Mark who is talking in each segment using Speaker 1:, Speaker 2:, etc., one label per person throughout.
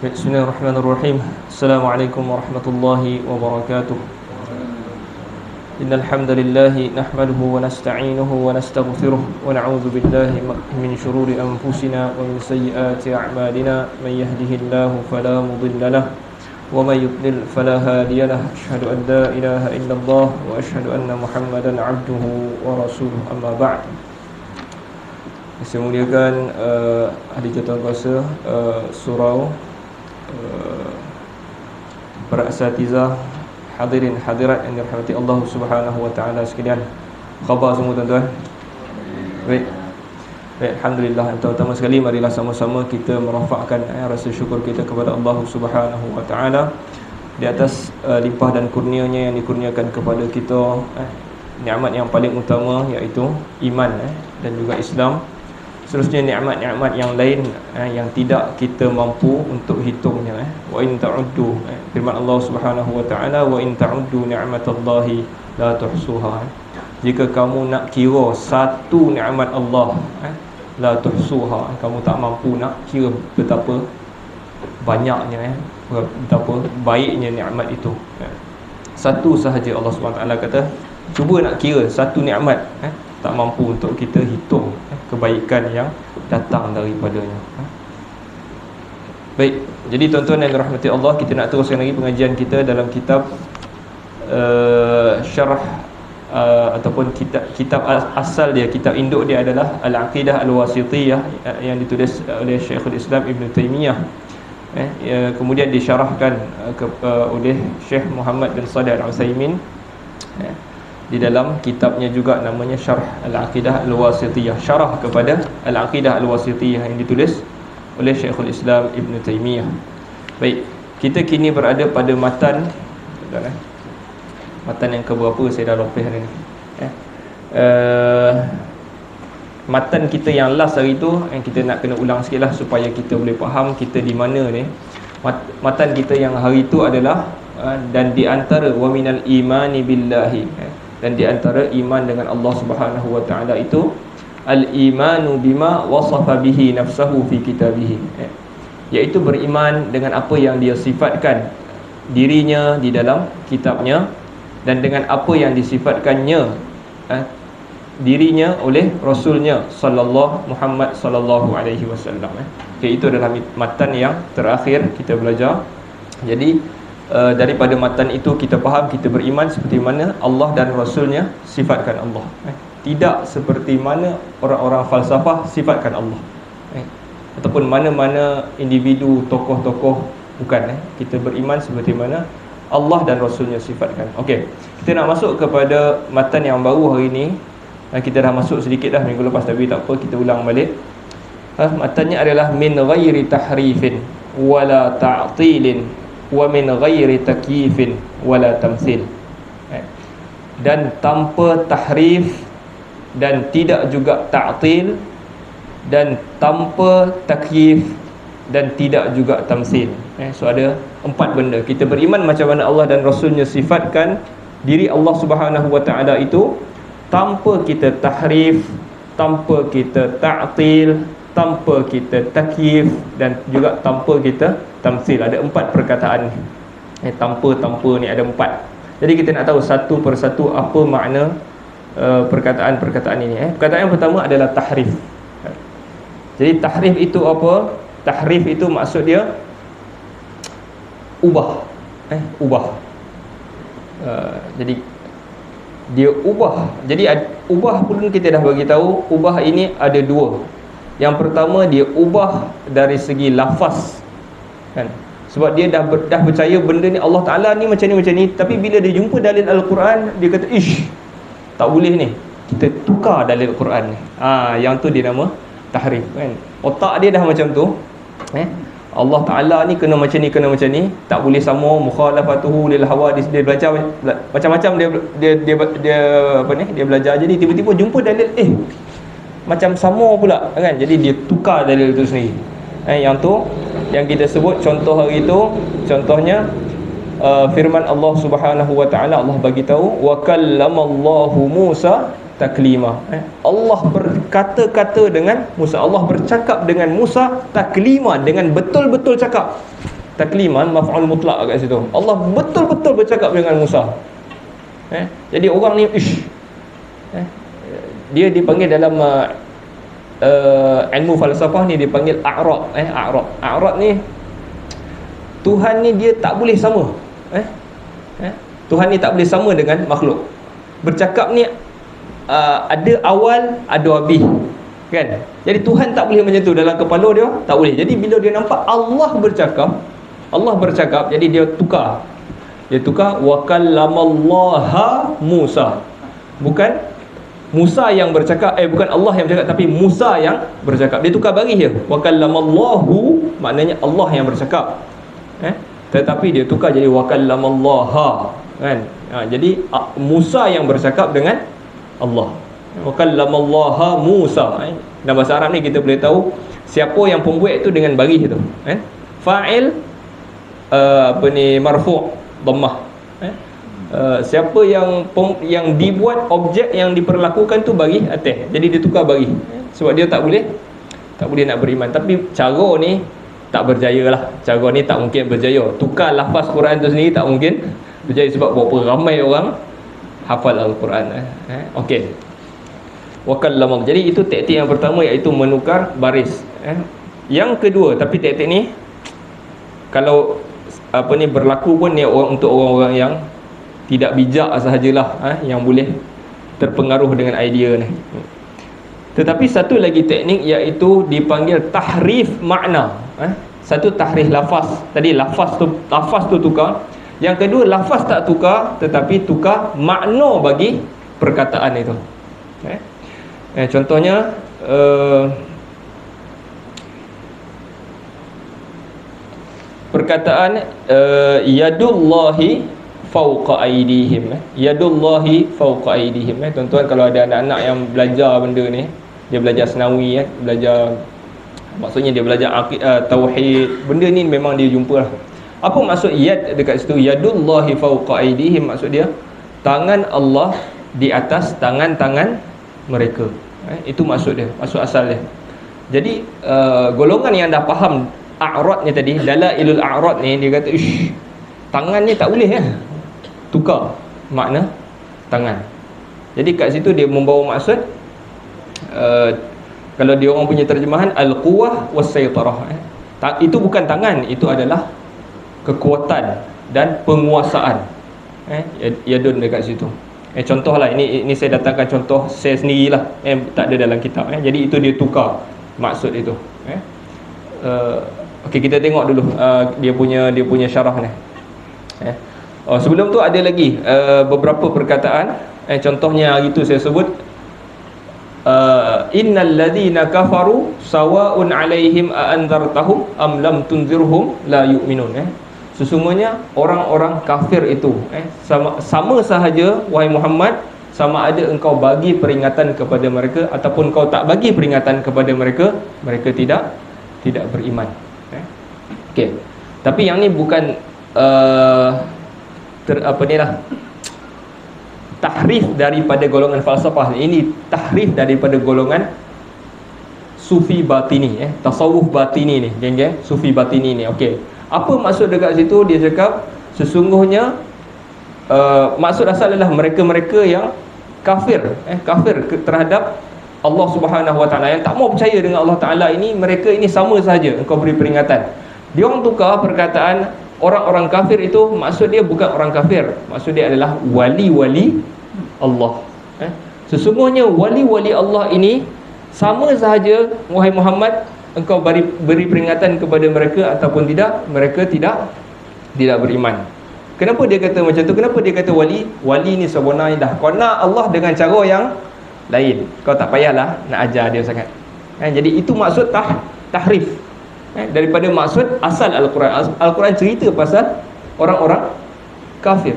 Speaker 1: Bismillahirrahmanirrahim. Assalamualaikum warahmatullahi wabarakatuh. Innal hamdalillah nahmaduhu wa nasta'inuhu wa nastaghfiruh wa na'udzu billahi min shururi anfusina wa min sayyiati a'malina. May yahdihillahu fala mudilla lahu wa may yudlil fala hadiya lahu. Asyhadu an la ilaha illallah wa asyhadu anna Muhammadan 'abduhu wa rasuluh. Amma ba'd. Saya muliakan ahli jawatankuasa surau, para asatizah, hadirin hadirat yang dirahmati Allah Subhanahu wa taala sekalian. Khabar semua tuan-tuan? Baik. Alhamdulillah. Pertama sekali marilah sama-sama kita merafakkan rasa syukur kita kepada Allah Subhanahu wa taala di atas limpah dan kurnianya yang dikurniakan kepada kita, nikmat yang paling utama iaitu iman dan juga Islam. Seterusnya nikmat-nikmat yang lain yang tidak kita mampu untuk hitungnya. Wa in ta'uddu, firman Allah Subhanahu wa taala, wa in ta'uddu ni'matallahi la tuhsuha. Jika kamu nak kira satu nikmat Allah, la tuhsuha, kamu tak mampu nak kira betapa banyaknya, betapa baiknya nikmat itu. Satu sahaja Allah Subhanahu wa taala kata, cuba nak kira satu nikmat, tak mampu untuk kita hitung kebaikan yang datang daripadanya. Baik, jadi tuan-tuan yang dirahmati Allah, kita nak teruskan lagi pengajian kita dalam kitab syarah ataupun kitab asal dia, kitab induk dia adalah Al-Aqidah Al-Wasithiyah yang ditulis oleh Syekhul Islam Ibn Taymiyah. Kemudian disyarahkan oleh Syekh Muhammad bin Shalih Al-Utsaimin di dalam kitabnya juga, namanya Syarah Al-Aqidah Al-Wasithiyah, syarah kepada Al-Aqidah Al-Wasithiyah yang ditulis oleh Syekhul Islam Ibn Taymiyah. Baik, kita kini berada pada matan yang keberapa saya dah lupa hari ni. Matan kita yang last hari tu, yang kita nak kena ulang sikit lah supaya kita boleh faham kita di mana ni. Matan kita yang hari tu adalah dan di antara wa minal imani billahi, dan di antara iman dengan Allah Subhanahu wa taala itu al-imanu bima wasafa bihi nafsahu fi kitabih, iaitu beriman dengan apa yang dia sifatkan dirinya di dalam kitabnya dan dengan apa yang disifatkannya dirinya oleh rasulnya sallallahu Muhammad sallallahu alaihi wasallam. Itu adalah matan yang terakhir kita belajar. Jadi daripada matan itu kita faham, kita beriman seperti mana Allah dan Rasulnya sifatkan Allah, tidak seperti mana orang-orang falsafah sifatkan Allah, ataupun mana-mana individu, tokoh-tokoh, bukan. Kita beriman seperti mana Allah dan Rasulnya sifatkan. Okey, kita nak masuk kepada matan yang baru hari ini. Kita dah masuk sedikit dah minggu lepas, tapi tak apa, kita ulang balik. Matannya adalah min ghairi tahrifin wala ta'tilin wa min ghairi takyifin wala tamthil, dan tanpa tahrif dan tidak juga ta'til, dan tanpa takyif dan tidak juga tamthil. So ada 4 benda. Kita beriman macam mana Allah dan Rasulnya sifatkan diri Allah Subhanahu wa taala itu, tanpa kita tahrif, tanpa kita ta'til, tanpa kita takyif, dan juga tanpa kita tamthil. Ada 4 perkataan ni. Tanpa ni ada 4. Jadi kita nak tahu satu persatu apa makna perkataan-perkataan ini. Perkataan yang pertama adalah tahrif. Jadi tahrif itu apa? Tahrif itu maksud dia ubah. Ubah. Jadi dia ubah. Jadi ubah pun kita dah bagi tahu, ubah ini ada 2. Yang pertama, dia ubah dari segi lafaz, kan? Sebab dia dah percaya benda ni Allah Ta'ala ni macam ni, tapi bila dia jumpa dalil Al-Quran, dia kata ish, tak boleh ni, kita tukar dalil Al-Quran ni. Yang tu dia nama tahrif, kan? Otak dia dah macam tu, Allah Ta'ala ni kena macam ni, tak boleh sama, mukhalafatuhu lil hawadis. Dia belajar macam-macam, dia belajar. Jadi tiba-tiba jumpa dalil macam sama pula, kan? Jadi dia tukar dalil itu sendiri. Yang tu yang kita sebut contoh hari itu, contohnya firman Allah Subhanahu wa taala, Allah bagi tahu wa kallamallahu Musa taklima. Allah berkata-kata dengan Musa, Allah bercakap dengan Musa taklima, dengan betul-betul cakap. takliman, maf'ul mutlak kat situ. Allah betul-betul bercakap dengan Musa. Jadi orang ni dia dipanggil dalam ilmu falsafah ni dipanggil a'rad. A'rad ni Tuhan ni dia tak boleh sama. Tuhan ni tak boleh sama dengan makhluk. Bercakap ni ada awal, ada habis, kan? Jadi Tuhan tak boleh macam tu dalam kepala dia, tak boleh. Jadi bila dia nampak Allah bercakap, jadi dia tukar. Wa kallamallaha Musa. Bukan Musa yang bercakap, bukan Allah yang bercakap, tapi Musa yang bercakap. Dia tukar baris dia. Wa kallamallahu maknanya Allah yang bercakap. Tetapi dia tukar jadi wa kallamallaha, kan? Jadi Musa yang bercakap dengan Allah. Wa kallamallaha Musa. Dalam bahasa Arab ni kita boleh tahu siapa yang pembuat itu dengan baris itu. Fa'il marfu' dhammah. Siapa yang dibuat, objek yang diperlakukan tu baris atas. Jadi dia tukar baris. Sebab dia tak boleh nak beriman. Tapi cara ni tak berjaya lah. Cara ni tak mungkin berjaya. Tukar lafaz Quran tu sendiri tak mungkin berjaya. Sebab berapa ramai orang hafal Al-Quran. Okey. Wakallama. Jadi itu taktik yang pertama, iaitu menukar baris. Yang kedua, tapi taktik ni kalau berlaku pun ni untuk orang-orang yang tidak bijak sahajalah, yang boleh terpengaruh dengan idea ni. Tetapi satu lagi teknik, iaitu dipanggil tahrif makna. Satu tahrif lafaz. Tadi lafaz tu tukar. Yang kedua, lafaz tak tukar, tetapi tukar makna bagi perkataan itu. Contohnya perkataan yadullahi fauqa aydihim. Yadullahi fauqa aydihim. Tuan-tuan, kalau ada anak-anak yang belajar benda ni, dia belajar senawi, belajar, maksudnya dia belajar tauhid, benda ni memang dia jumpa lah. Apa maksud yad dekat situ? Yadullahi fauqa aydihim, maksud dia tangan Allah di atas tangan-tangan mereka. Itu maksud dia, maksud asal dia. Jadi golongan yang dah faham a'rad ni tadi, dalailul a'rad ni, dia kata tangan ni tak boleh tukar makna tangan. Jadi kat situ dia membawa maksud kalau dia orang punya terjemahan al-quwah was-saytarah. Itu bukan tangan, itu adalah kekuatan dan penguasaan. Yadun dekat situ. Contohlah, ini saya datangkan contoh saya sendirilah, tak ada dalam kitab. Jadi itu dia tukar maksud itu. Okey, kita tengok dulu dia punya syarah ni. Sebelum tu ada lagi beberapa perkataan. Contohnya hari tu saya sebut innal ladzina kafaru sawa'un 'alaihim a anzartahum am lam tunzirhum la yu'minun. Sesungguhnya orang-orang kafir itu sama sahaja, wahai Muhammad, sama ada engkau bagi peringatan kepada mereka ataupun kau tak bagi peringatan kepada mereka, mereka tidak beriman. Okey. Tapi yang ni bukan tahrif daripada golongan falsafah. Ini tahrif daripada golongan sufi batini, tasawuf batini ni, geng-geng, sufi batini ni. Okey. Apa maksud dekat situ? Dia cakap sesungguhnya maksud asal adalah mereka-mereka yang kafir terhadap Allah Subhanahu Wa Taala, yang tak mau percaya dengan Allah Taala ini, mereka ini sama sahaja engkau beri peringatan. Dia orang tukar perkataan orang-orang kafir itu, maksud dia bukan orang kafir, maksud dia adalah wali-wali Allah. Sesungguhnya wali-wali Allah ini sama sahaja, wahai Muhammad, engkau beri peringatan kepada mereka ataupun tidak, mereka tidak beriman. Kenapa dia kata macam tu? Kenapa dia kata wali? Wali ni sebenarnya dah kau nak Allah dengan cara yang lain, kau tak payahlah nak ajar dia sangat. Jadi itu maksud tahrif daripada maksud asal Al-Quran. Al-Quran cerita pasal orang-orang kafir.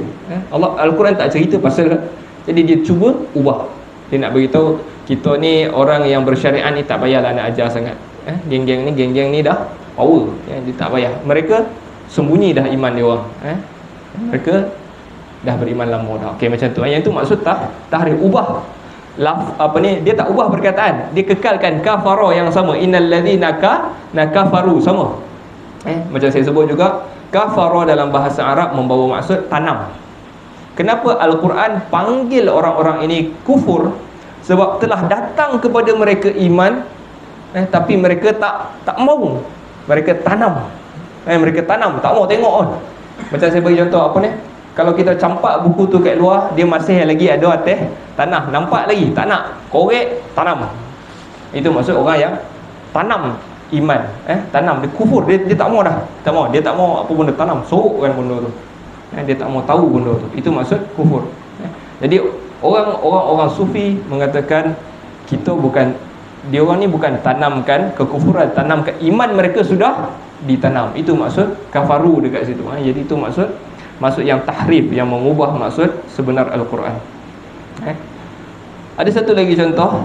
Speaker 1: Al-Quran tak cerita pasal. Jadi dia cuba ubah. Dia nak beritahu kita ni orang yang bersyariat ni tak payahlah nak ajar sangat. Geng-geng ni dah power, dia tak payah. Mereka sembunyi dah iman dia orang. Mereka dah beriman lama dah. Okey, macam tu. Yang itu maksud tahrif, ubah dia tak ubah perkataan, dia kekalkan kafara yang sama, innal ladzina kafaru sama. Macam saya sebut juga, Kafara dalam bahasa Arab membawa maksud tanam. Kenapa Al-Quran panggil orang-orang ini kufur? Sebab telah datang kepada mereka iman, tapi mereka tak mau. Mereka tanam. Mereka tanam, tak mau tengok pun. Macam saya bagi contoh apa ni? Kalau kita campak buku tu kat luar, dia masih lagi ada atas tanah, nampak lagi, tak nak, korek, tanam. Itu maksud orang yang tanam iman, tanam, dia kufur, dia tak mau dah, tak mau, dia tak mau apa benda tanam, sorokkan benda tu, dia tak mau tahu benda tu. Itu maksud kufur. Jadi orang sufi mengatakan kita bukan, dia orang ni bukan tanamkan kekufuran, tanamkan iman mereka sudah ditanam. Itu maksud kafaru dekat situ. Jadi itu maksud yang tahrif, yang mengubah maksud sebenar Al-Quran. Ada satu lagi contoh.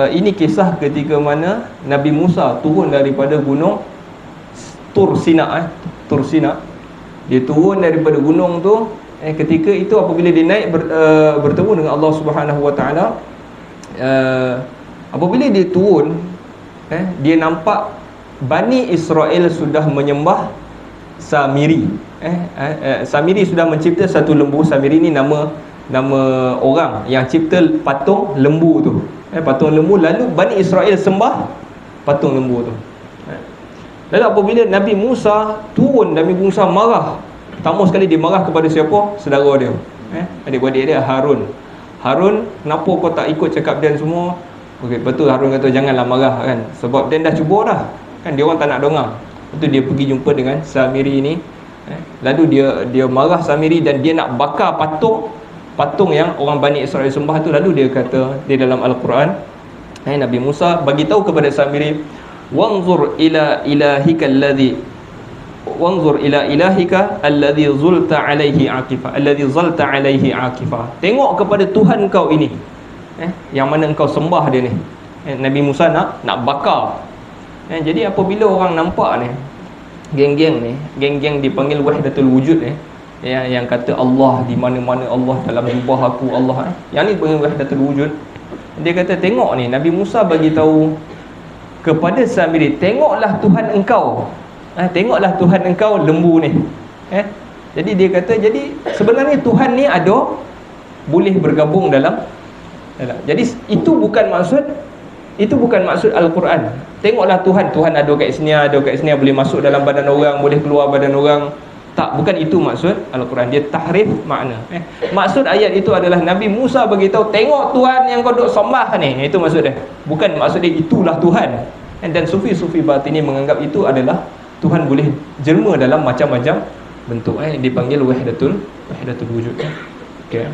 Speaker 1: Ini kisah ketika mana Nabi Musa turun daripada gunung Tur Sina. Tur Sina, dia turun daripada gunung tu. Ketika itu apabila dia naik bertemu dengan Allah Subhanahu Wa Taala, apabila dia turun, dia nampak Bani Israel sudah menyembah Samiri. Samiri sudah mencipta satu lembu. Samiri ni nama orang yang cipta patung lembu tu. Patung lembu. Lalu Bani Israel sembah patung lembu tu. Lalu apabila Nabi Musa turun, Nabi Musa marah. Pertama sekali dia marah kepada siapa? Saudara dia, adik-beradik dia, Harun. Harun, kenapa kau tak ikut cakap dia semua? Okey, betul. Harun kata janganlah marah kan, sebab dia dah cuba dah kan, dia orang tak nak dengar. Lepas tu dia pergi jumpa dengan Samiri ni. Lalu dia marah Samiri dan dia nak bakar patung yang orang Bani Israel sembah tu. Lalu dia kata di dalam Al-Quran, Nabi Musa bagi tahu kepada Samiri, wanzur ila ilahika alladhi zulta alaihi akifa, alladhi zalta alaihi akifa. Tengok kepada Tuhan kau ini, yang mana engkau sembah dia ni. Nabi Musa nak bakar. Jadi apabila orang nampak ni, geng-geng dipanggil wahdatul wujud ni, yang kata Allah di mana-mana, Allah dalam jubah aku, Allah, yang ni panggil wahdatul wujud. Dia kata tengok ni, Nabi Musa bagi tahu kepada Samiri, tengoklah Tuhan engkau, tengoklah Tuhan engkau lembu ni. Jadi dia kata, jadi sebenarnya Tuhan ni ada, boleh bergabung dalam. Jadi itu bukan maksud Al-Quran. Tengoklah Tuhan ada kat sini, boleh masuk dalam badan orang, boleh keluar badan orang. Tak, bukan itu maksud Al-Quran. Dia tahrif makna. Maksud ayat itu adalah Nabi Musa beritahu, tengok Tuhan yang kau duk sembah ni. Itu maksud dia. Bukan maksud dia itulah Tuhan. Dan sufi-sufi batini menganggap itu adalah Tuhan boleh jelma dalam macam-macam bentuk. Dipanggil wahdatul wujud. Okey.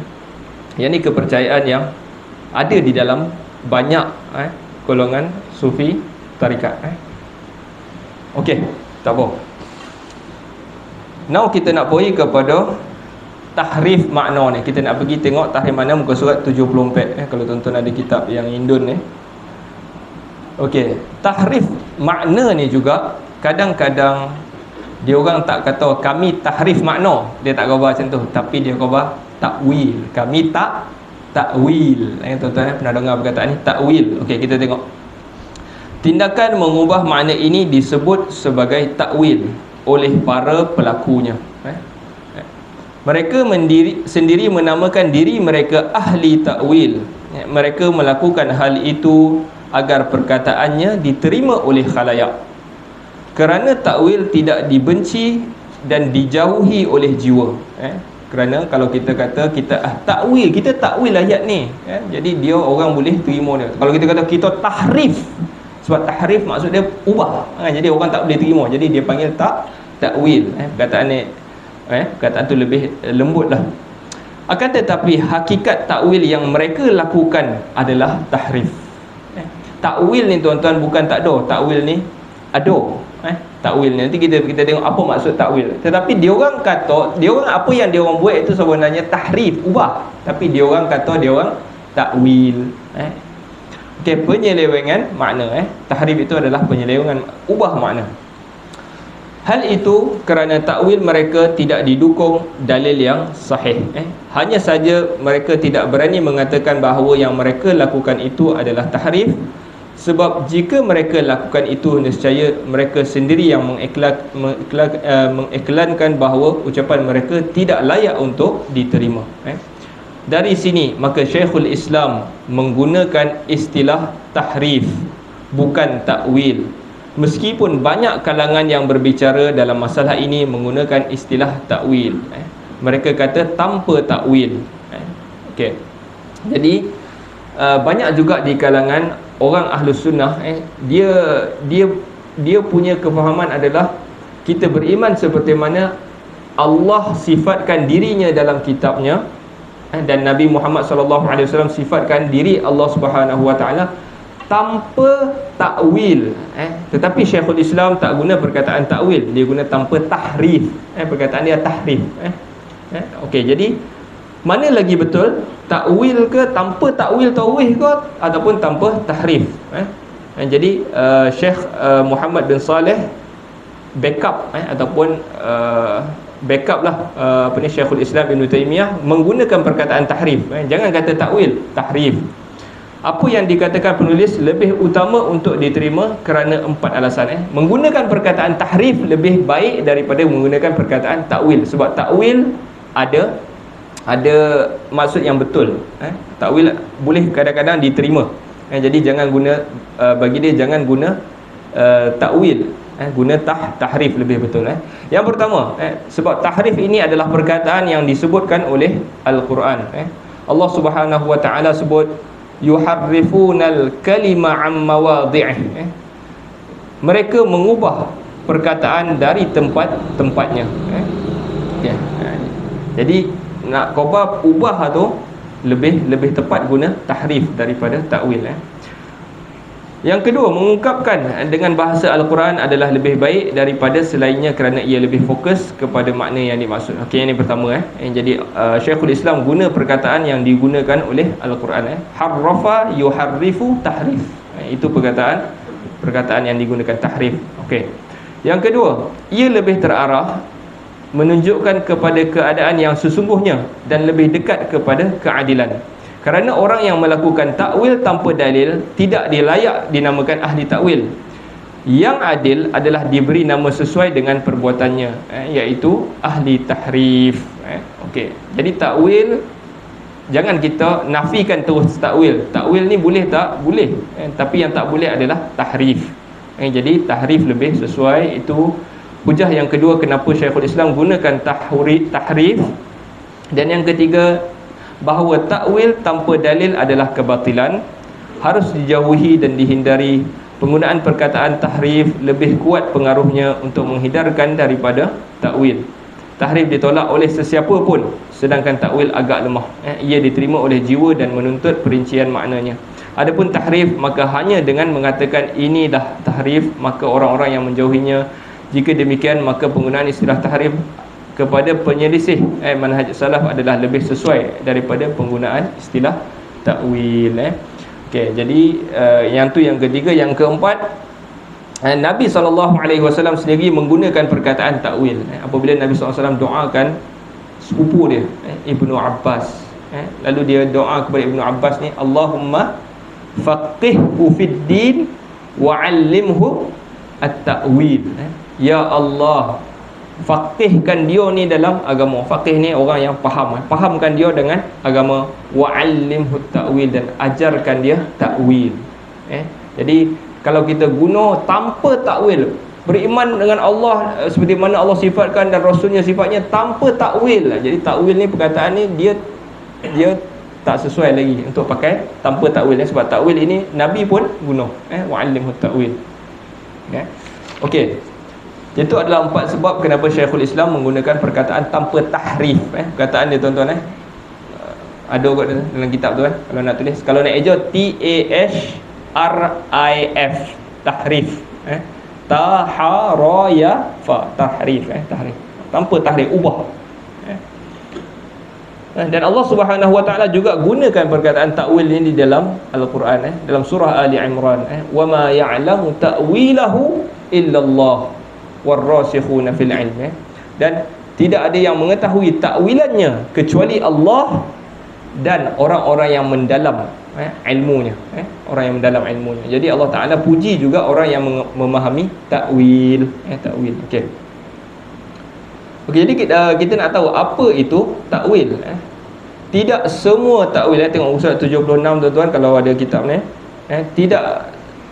Speaker 1: Yang ni kepercayaan yang ada di dalam banyak golongan sufi tarikat. Okey, tak apa. Now kita nak pergi kepada tahrif makna ni. Kita nak pergi tengok tahrif makna muka surat 74 kalau tuan-tuan ada kitab yang Indon ni. Okey, tahrif makna ni juga kadang-kadang dia orang tak kata kami tahrif makna, dia tak khabar macam tu, tapi dia khabar takwil. Kami takwil. Tuan-tuan pernah dengar perkataan ni, takwil. Okey, kita tengok. Tindakan mengubah makna ini disebut sebagai takwil oleh para pelakunya. Mereka sendiri menamakan diri mereka ahli takwil. Mereka melakukan hal itu agar perkataannya diterima oleh khalayak. Kerana takwil tidak dibenci dan dijauhi oleh jiwa. Kerana kalau kita kata kita takwil ayat ni, jadi dia orang boleh terima dia. Kalau kita kata kita tahrif, sebab tahrif maksud dia ubah, jadi orang tak boleh terima. Jadi dia panggil takwil. Perkataan ni, perkataan tu lebih lembut lah. Akan tetapi hakikat takwil yang mereka lakukan adalah tahrif. Takwil ni tuan-tuan bukan tak ada. Takwil ni ada. Takwil ni nanti kita tengok apa maksud takwil. Tetapi dia orang kata, dia orang apa yang dia orang buat itu sebenarnya tahrif, ubah. Tapi dia orang kata dia orang takwil. Okey, penyelewengan makna. Tahrif itu adalah penyelewengan, ubah makna. Hal itu kerana takwil mereka tidak didukung dalil yang sahih. Hanya saja mereka tidak berani mengatakan bahawa yang mereka lakukan itu adalah tahrif, Sebab jika mereka lakukan itu, nescaya mereka sendiri yang mengiklankan bahawa ucapan mereka tidak layak untuk diterima. Dari sini maka Syekhul Islam menggunakan istilah tahrif, bukan takwil. Meskipun banyak kalangan yang berbicara dalam masalah ini menggunakan istilah takwil, mereka kata tanpa takwil. Okey. Jadi banyak juga di kalangan orang Ahlus Sunnah, dia punya kefahaman adalah kita beriman seperti mana Allah sifatkan dirinya dalam kitabnya, dan Nabi Muhammad SAW sifatkan diri Allah Subhanahu Wa Taala tanpa takwil. Tetapi Syekhul Islam tak guna perkataan takwil, dia guna tanpa tahrif. Perkataan dia tahrif. Okey, jadi mana lagi betul? Takwil ke tanpa takwil tauhid ke, ataupun tanpa tahrif? Jadi Syekh Muhammad bin Saleh backup ataupun backup lah Syekhul Islam Ibn Taymiyah menggunakan perkataan tahrif. Jangan kata takwil, tahrif. Apa yang dikatakan penulis lebih utama untuk diterima kerana 4 alasan. Menggunakan perkataan tahrif lebih baik daripada menggunakan perkataan takwil. Sebab takwil ada maksud yang betul. Takwil boleh kadang-kadang diterima. Jadi jangan guna, bagi dia jangan guna takwil, guna tahrif lebih betul. Yang pertama, sebab tahrif ini adalah perkataan yang disebutkan oleh Al-Quran. Allah Subhanahu Wa Taala sebut yuharrifunal kalima am mawadhi'ih. Mereka mengubah perkataan dari tempatnya. Jadi nak ubah tu lebih tepat guna tahrif daripada takwil. Yang kedua, mengungkapkan dengan bahasa Al-Quran adalah lebih baik daripada selainnya kerana ia lebih fokus kepada makna yang dimaksud. Okey, yang ini pertama. Jadi Syekhul Islam guna perkataan yang digunakan oleh Al-Quran. Harrafa yuharrifu tahrif. Itu perkataan yang digunakan tahrif. Okey. Yang kedua, ia lebih terarah menunjukkan kepada keadaan yang sesungguhnya dan lebih dekat kepada keadilan. Kerana orang yang melakukan takwil tanpa dalil tidak dilayak dinamakan ahli takwil. Yang adil adalah diberi nama sesuai dengan perbuatannya, iaitu ahli tahrif. Okey. Jadi takwil jangan kita nafikan terus takwil. Takwil ni boleh tak? Boleh. Tapi yang tak boleh adalah tahrif. Jadi tahrif lebih sesuai. Itu hujah yang kedua kenapa Syekhul Islam gunakan tahrif. Dan yang ketiga, bahawa takwil tanpa dalil adalah kebatilan, harus dijauhi dan dihindari. Penggunaan perkataan tahrif lebih kuat pengaruhnya untuk menghindarkan daripada takwil. Tahrif ditolak oleh sesiapa pun, sedangkan takwil agak lemah. Ia diterima oleh jiwa dan menuntut perincian maknanya. Adapun tahrif, maka hanya dengan mengatakan ini dah tahrif, maka orang-orang yang menjauhinya. Jika demikian, maka penggunaan istilah tahrif kepada penyelisih manhaj salaf adalah lebih sesuai daripada penggunaan istilah takwil. Okey, jadi yang tu yang ketiga. Yang keempat, Nabi SAW sendiri menggunakan perkataan takwil. Apabila Nabi SAW doakan sepupu dia, Ibnu Abbas, lalu dia doa kepada Ibnu Abbas ni, Allahumma faqihhu fid din wa 'allimhu at-ta'wil. Ya Allah, faqihkan dia ni dalam agama. Faqih ni orang yang faham. Fahamkan dia dengan agama. Wa'allimhu ta'wil, dan ajarkan dia ta'wil. Jadi kalau kita guna tanpa ta'wil, beriman dengan Allah seperti mana Allah sifatkan dan Rasulnya sifatnya tanpa ta'wil. Jadi ta'wil ni, perkataan ni dia tak sesuai lagi untuk pakai tanpa ta'wil. Sebab ta'wil ini Nabi pun guna. Wa'allimhu ta'wil. Okey. Itu adalah 4 sebab kenapa Syekhul Islam menggunakan perkataan tanpa tahrif. Perkataan dia tuan-tuan, ada kat dalam kitab tu kalau nak tulis. Kalau nak eja, TAHRIF, tahrif. Taharaya fa, tahrif. Tahrif tanpa tahrif, ubah. Dan Allah Subhanahu Wa Taala juga gunakan perkataan takwil ini di dalam Al-Quran, dalam surah Ali Imran. Wa ma ya'lamu ta'wilahu illallah warrasikhuna fil ilm. Dan tidak ada yang mengetahui takwilannya kecuali Allah dan orang-orang yang mendalam ilmunya, orang yang mendalam ilmunya. Jadi Allah Ta'ala puji juga orang yang memahami takwil, takwil. Okey. Okey, jadi kita nak tahu apa itu takwil. Tidak semua takwil, tengok surat 76 tuan-tuan kalau ada kitab ni. Tidak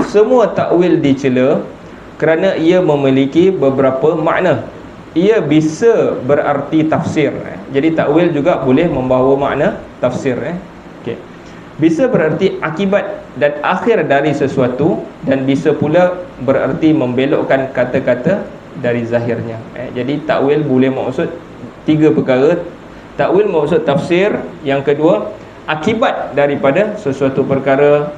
Speaker 1: semua takwil dicela kerana ia memiliki beberapa makna. Ia bisa berarti tafsir. Jadi takwil juga boleh membawa makna tafsir. Okey. Bisa berarti akibat dan akhir dari sesuatu, dan bisa pula berarti membelokkan kata-kata dari zahirnya. Jadi takwil boleh maksud tiga perkara. Takwil maksud tafsir, yang kedua akibat daripada sesuatu perkara,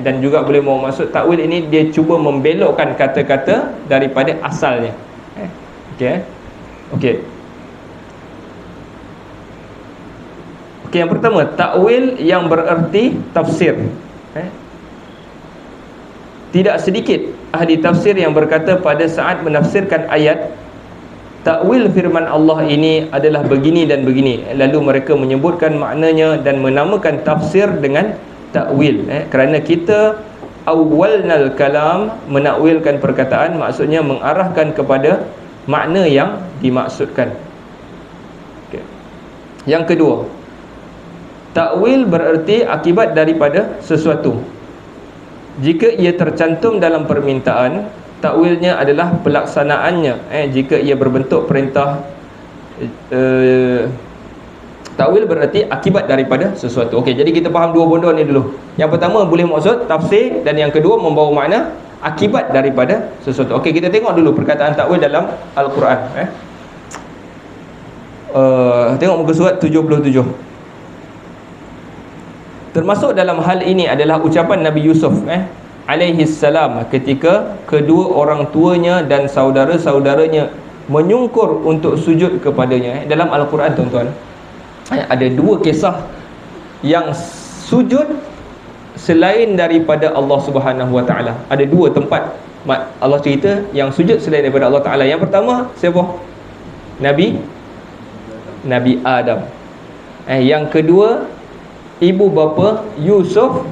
Speaker 1: dan juga boleh maksud takwil ini dia cuba membelokkan kata-kata daripada asalnya. Okey. Okey. Okey, yang pertama, takwil yang bererti tafsir. Tidak sedikit ahli tafsir yang berkata pada saat menafsirkan ayat, takwil firman Allah ini adalah begini dan begini. Lalu mereka menyebutkan maknanya dan menamakan tafsir dengan takwil. Kerana kita awwalnal kalam, menakwilkan perkataan, maksudnya mengarahkan kepada makna yang dimaksudkan. Okay. Yang kedua, takwil bererti akibat daripada sesuatu. Jika ia tercantum dalam permintaan, takwilnya adalah pelaksanaannya. Jika ia berbentuk perintah, takwil bererti akibat daripada sesuatu. Okey, jadi kita faham dua benda ni dulu. Yang pertama boleh maksud tafsir, dan yang kedua membawa makna akibat daripada sesuatu. Okey, kita tengok dulu perkataan takwil dalam Al-Quran. Tengok muka surat 77. Termasuk dalam hal ini adalah ucapan Nabi Yusuf alaihi salam ketika kedua orang tuanya dan saudara-saudaranya menyungkur untuk sujud kepadanya. Dalam Al-Quran tuan-tuan, ada dua kisah yang sujud selain daripada Allah Subhanahu Wa Taala. Ada dua tempat Allah cerita yang sujud selain daripada Allah Taala. Yang pertama siapa? Nabi Adam. Yang kedua ibu bapa Yusuf,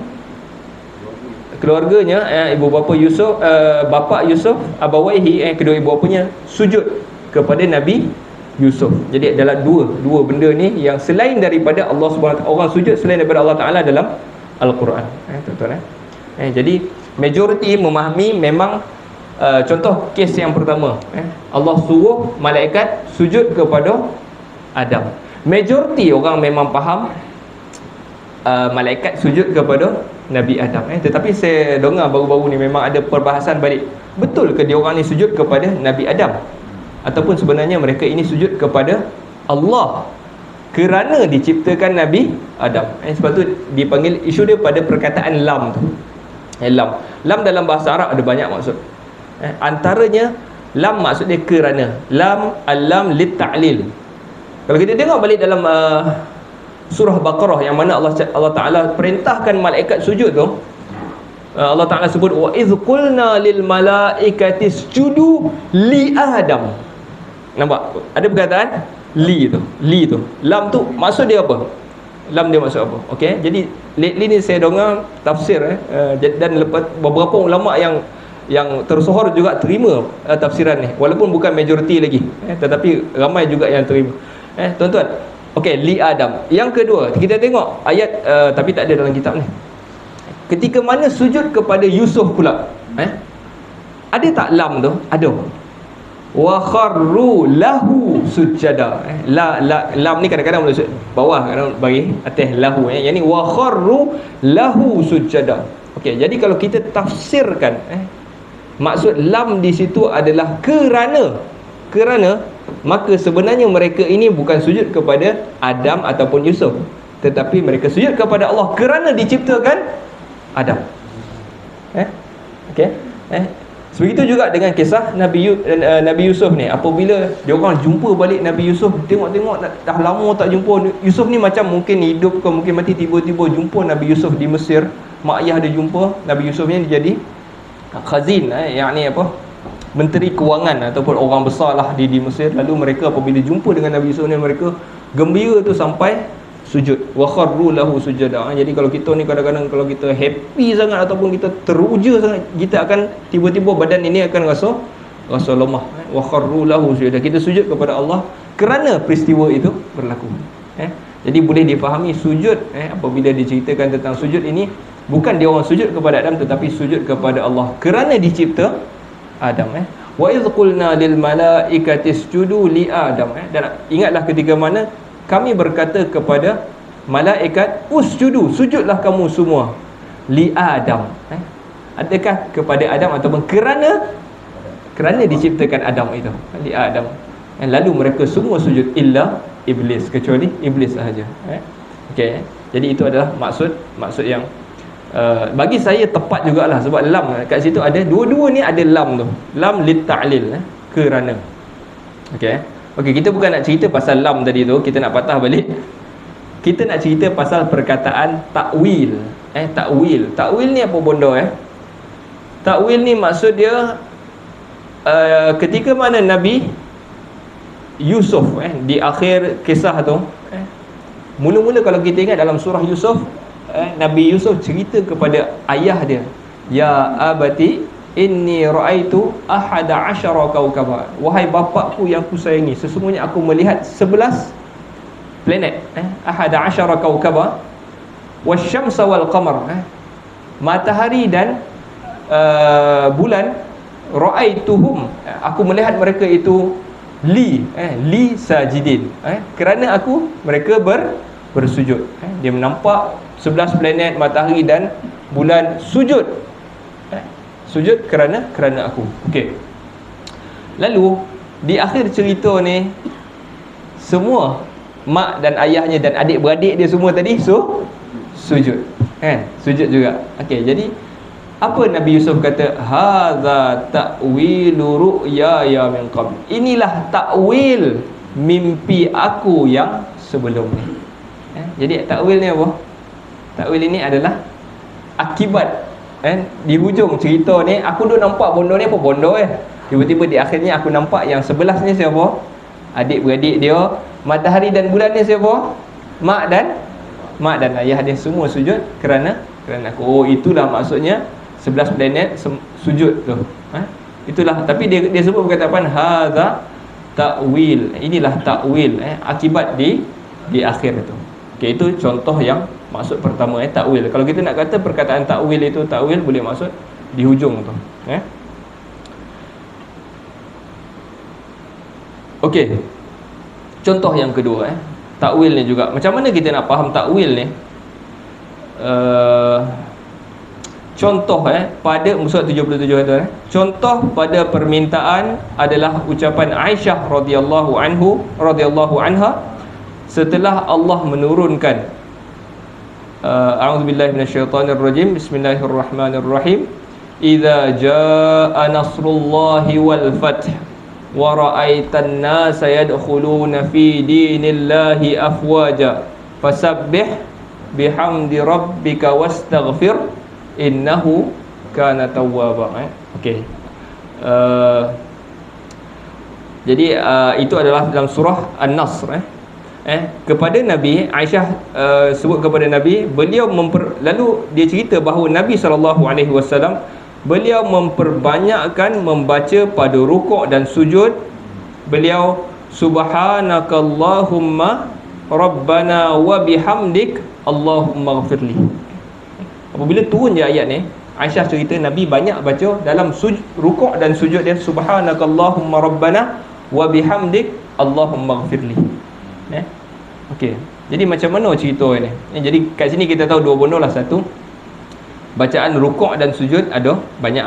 Speaker 1: keluarganya, ibu bapa Yusuf, bapa Yusuf, abawaihi, kedua ibu bapanya sujud kepada Nabi Yusuf. Jadi adalah dua benda ni yang selain daripada Allah Subhanahu Wa Taala, orang sujud selain daripada Allah Taala dalam Al-Quran. Tuan-tuan, jadi majoriti memahami memang contoh kes yang pertama, Allah suruh malaikat sujud kepada Adam. Majoriti orang memang faham malaikat sujud kepada Nabi Adam. Tetapi saya dengar baru-baru ni memang ada perbahasan balik. Betul ke dia orang ni sujud kepada Nabi Adam, ataupun sebenarnya mereka ini sujud kepada Allah kerana diciptakan Nabi Adam. Sebab tu dipanggil, isu dia pada perkataan lam tu. Lam dalam bahasa Arab ada banyak maksud. Antaranya lam maksud dia kerana. Lam lit ta'lil. Kalau kita tengok balik dalam surah Baqarah yang mana Allah Ta'ala perintahkan malaikat sujud tu, Allah Ta'ala sebut wa idh qulna lil malaikati isjudu li Adam. Nampak? Ada perkataan li tu. Lam tu maksud dia apa? Lam dia maksud apa? Okey, jadi lately ni saya dengar tafsir dan lepas beberapa ulama yang tersohor juga terima tafsiran ni, walaupun bukan majoriti lagi, tetapi ramai juga yang terima. Tuan-tuan, okey, li Adam. Yang kedua, kita tengok ayat tapi tak ada dalam kitab ni. Ketika mana sujud kepada Yusuf pula, ada tak lam tu? Ada. Wa kharru lahu sujada. Lam ni kadang-kadang boleh bawah, kadang bagi atas lahu. Yang ni wa kharru lahu sujada. Okey, jadi kalau kita tafsirkan, maksud lam di situ adalah kerana, maka sebenarnya mereka ini bukan sujud kepada Adam ataupun Yusuf, tetapi mereka sujud kepada Allah kerana diciptakan Adam. Okey. Begitu juga dengan kisah Nabi Yusuf ni. Apabila dia orang jumpa balik Nabi Yusuf, tengok dah lama tak jumpa Yusuf ni, macam mungkin hidup ke mungkin mati, tiba-tiba jumpa Nabi Yusuf di Mesir. Mak ayah dia jumpa Nabi Yusuf ni jadi khazin, yakni apa, menteri kewangan ataupun orang besar lah di Mesir. Lalu mereka apabila jumpa dengan Nabi Yusuf ni, mereka gembira tu sampai sujud. Wa kharru lahu sujada. Jadi kalau kita ni kadang-kadang kalau kita happy sangat ataupun kita teruja sangat, kita akan tiba-tiba badan ini akan rasa lemah. Wa kharru lahu sujada. Kita sujud kepada Allah kerana peristiwa itu berlaku. Jadi boleh difahami sujud apabila diceritakan tentang sujud ini, bukan dia orang sujud kepada Adam, tetapi sujud kepada Allah kerana dicipta Adam. Wa idh qulna lil malaikati isjudu li Adam. Dan ingatlah ketika mana kami berkata kepada malaikat, usjudu, sujudlah kamu semua li Adam. Adakah kepada Adam ataupun kerana diciptakan Adam itu, li Adam. Lalu mereka semua sujud illa iblis, kecuali iblis sahaja. Okey, jadi itu adalah maksud yang bagi saya tepat jugalah, sebab lam kat situ ada dua-dua ni, ada lam tu, lam lit ta'lil, kerana. Okey, kita bukan nak cerita pasal lam tadi tu, kita nak patah balik. Kita nak cerita pasal perkataan takwil. Takwil ni apa benda? Takwil ni maksud dia ketika mana Nabi Yusuf di akhir kisah tu, mula-mula kalau kita ingat dalam surah Yusuf, Nabi Yusuf cerita kepada ayah dia, ya abati inni ra'aitu ahada asyara kaukaba, wahai bapakku yang ku sayangi, sesungguhnya aku melihat 11 planet, ahada asyara kaukaba wasyamsa wal qamar, matahari dan bulan, ra'aituhum, aku melihat mereka itu li sajidin, kerana aku mereka bersujud. Dia menampak 11 planet, matahari dan bulan sujud. Sujud kerana aku. Okey. Lalu di akhir cerita ni, semua mak dan ayahnya dan adik-beradik dia semua tadi sujud. Sujud juga. Okey, jadi apa Nabi Yusuf kata? Hadza ta'wilu ru'ya min qabl. Inilah takwil mimpi aku yang sebelum ni. Jadi takwil ni apa? Takwil ini adalah akibat. Di hujung cerita ni aku duk nampak bondo ni apa bondo tiba-tiba di akhirnya aku nampak yang 11 ni siapa? Adik-beradik dia. Matahari dan bulan ni siapa? Mak dan ayah dia semua sujud kerana aku. Oh, itulah maksudnya 11 planet sujud tu. Itulah, tapi dia sebut perkataan hadza ta'wil. Inilah takwil, akibat di akhir tu. Okey, itu contoh yang maksud pertama, takwil. Kalau kita nak kata perkataan takwil itu takwil, boleh maksud di hujung tu. Okey. Contoh yang kedua, takwil ni juga. Macam mana kita nak faham takwil ni? Contoh pada surat 77 tu, contoh pada permintaan adalah ucapan Aisyah radhiyallahu anha setelah Allah menurunkan a'udzubillahi minasyaitonir rajim, bismillahirrahmanirrahim, idza jaa nasrullahi wal fath wa ra'aitan nasa yadkhuluna fi dinillahi afwaja fasabbih bihamdi rabbika wastaghfir innahu kana tawwaba. Okey. Jadi itu adalah dalam surah An-Nasr. Kepada Nabi, Aisyah sebut kepada Nabi, beliau lalu dia cerita bahawa Nabi SAW beliau memperbanyakkan membaca pada rukuk dan sujud. Beliau subhanakallahumma rabbana wa bihamdik Allahumma ghafirli. Apabila turun je ayat ni, Aisyah cerita Nabi banyak baca dalam rukuk dan sujud dia, subhanakallahumma rabbana wa bihamdik Allahumma ghafirli. Okey. Jadi macam mana cerita ni? Jadi kat sini kita tahu dua benda lah. Satu, bacaan rukuk dan sujud ada banyak.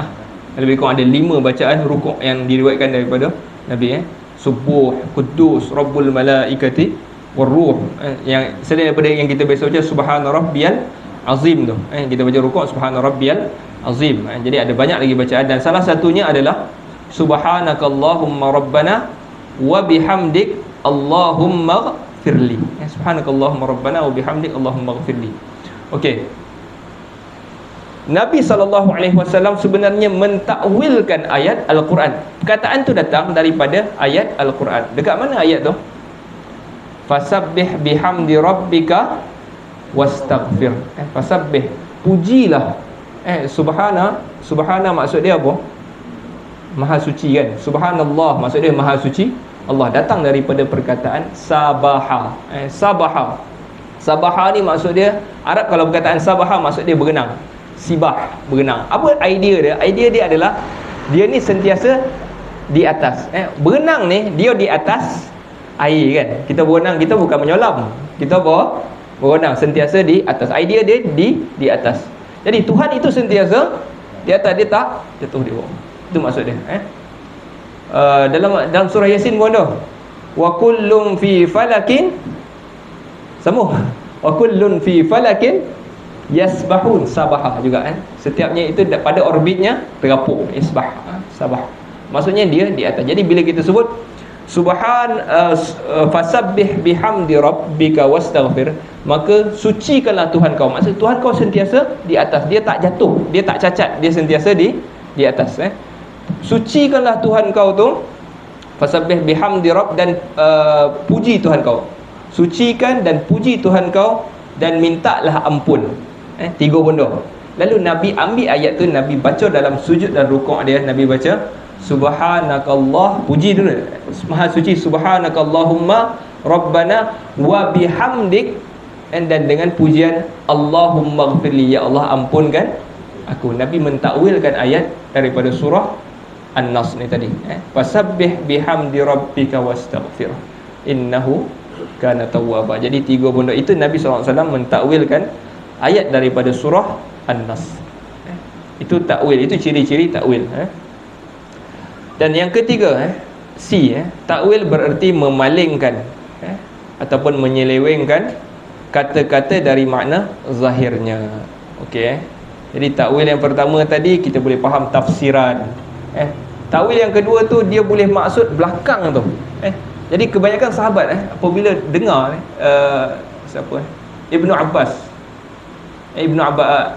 Speaker 1: Lebih kurang ada 5 bacaan rukuk yang diriwayatkan daripada Nabi. Subuh, Quddus, Rabbul Malaikati Warruh. Yang selain daripada yang kita biasa baca subhana rabbiyal azim tu, kita baca rukuk subhana rabbiyal azim. Jadi ada banyak lagi bacaan, dan salah satunya adalah subhanakallahumma rabbana wa bihamdik Allahumma ghfirli. Subhanakallahumma rabbana wa bihamdik Allahumma ghfirli. Okey. Nabi SAW sebenarnya mentakwilkan ayat Al-Quran. Perkataan tu datang daripada ayat Al-Quran. Dekat mana ayat tu? Fasabbih bihamdi rabbika wastaghfir. Fasabbih, pujilah. Subhana maksud dia apa? Maha suci kan. Subhanallah maksud dia maha suci Allah, datang daripada perkataan sabaha. Sabaha. Sabaha ni maksud dia, Arab kalau perkataan sabaha maksud dia berenang. Sibah, berenang. Apa idea dia? Idea dia adalah dia ni sentiasa di atas. Berenang ni dia di atas air kan. Kita berenang, kita bukan menyelam. Kita berenang sentiasa di atas. Idea dia di atas. Jadi Tuhan itu sentiasa di atas, dia tak jatuh di bawah. Itu maksud dia. Dalam surah Yasin pun ada. Wa kullun fi falakin, sambung. Wa kullun fi falakin yasbahun. Sabaha juga kan. Setiapnya itu pada orbitnya terapung. Isbah, sabah. Maksudnya dia di atas. Jadi bila kita sebut fasabbih bihamdi rabbika wastaghfir, maka sucikanlah Tuhan kau. Maksud Tuhan kau sentiasa di atas. Dia tak jatuh, dia tak cacat, dia sentiasa di atas. Sucikanlah Tuhan kau tu. Fasabbih bihamdi rabb, dan puji Tuhan kau. Sucikan dan puji Tuhan kau, dan mintalah ampun. Tiga benda. Lalu Nabi ambil ayat tu, Nabi baca dalam sujud dan rukuk dia. Nabi baca subhanakallah, puji dulu, maha suci, subhanakallahumma rabbana wa bihamdik, dan dengan pujian Allahumma ghfirli, ya Allah ampunkan aku. Nabi mentakwilkan ayat daripada surah An-Nas ni tadi. Fasabbih bihamdi rabbika wastaghfir innahu kana tawwaba. Jadi tiga benda itu Nabi SAW mentakwilkan ayat daripada surah An-Nas. Itu takwil, itu ciri-ciri takwil. Dan yang ketiga, takwil bererti memalingkan ataupun menyelewengkan kata-kata dari makna zahirnya. Okey. Jadi takwil yang pertama tadi kita boleh faham tafsiran. Takwil yang kedua tu dia boleh maksud belakang tu. Jadi kebanyakan sahabat apabila dengar siapa? Ibnu Abbas.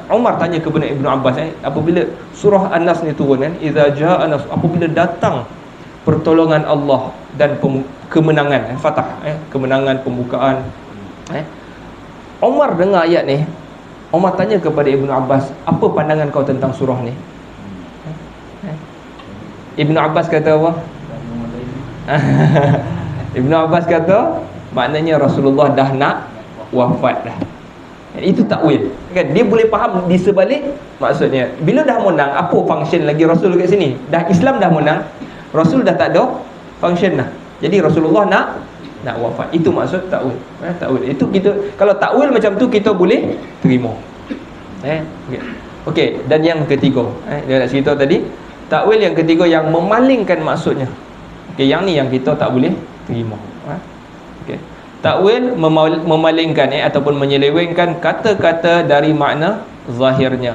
Speaker 1: Umar tanya kepada Ibnu Abbas apabila surah An-Nas ni turun idza jaa nas, apabila datang pertolongan Allah dan kemenangan, fatah, kemenangan, pembukaan. Umar dengar ayat ni, Umar tanya kepada Ibnu Abbas, apa pandangan kau tentang surah ni? Ibnu Abbas kata apa? Ibnu Abbas kata maknanya Rasulullah dah nak wafat dah. Itu takwil kan, dia boleh faham di sebalik maksudnya. Bila dah menang, apa function lagi Rasul kat sini? Dah Islam dah menang, Rasul dah tak ada function dah. Jadi Rasulullah nak wafat. Itu maksud takwil. Takwil itu kita, kalau takwil macam tu kita boleh terima. Okey, dan yang ketiga, dia nak cerita tadi, takwil yang ketiga yang memalingkan maksudnya. Okey, yang ni yang kita tak boleh terima. Okey. Takwil memalingkan ataupun menyelewengkan kata-kata dari makna zahirnya.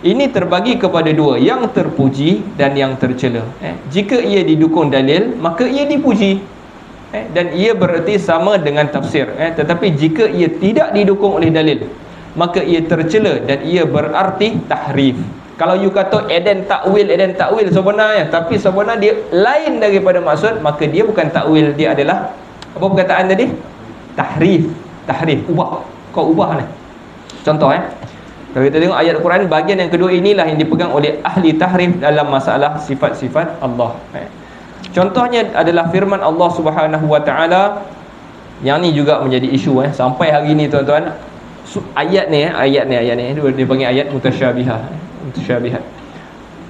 Speaker 1: Ini terbagi kepada dua, yang terpuji dan yang tercela. Jika ia didukung dalil, maka ia dipuji, dan ia bererti sama dengan tafsir. Tetapi jika ia tidak didukung oleh dalil, maka ia tercela dan ia berarti tahrif. Kalau you kata eden takwil sebenarnya, tapi sebenarnya dia lain daripada maksud, maka dia bukan takwil, dia adalah apa perkataan tadi? Tahrif, ubah. Kau ubah ni. Contoh kalau kita tengok ayat Al-Quran bahagian yang kedua, inilah yang dipegang oleh ahli tahrif dalam masalah sifat-sifat Allah. Contohnya adalah firman Allah Subhanahu wa taala, yang ni juga menjadi isu sampai hari ni tuan-tuan. Ayat ni dia panggil ayat mutasyabihat.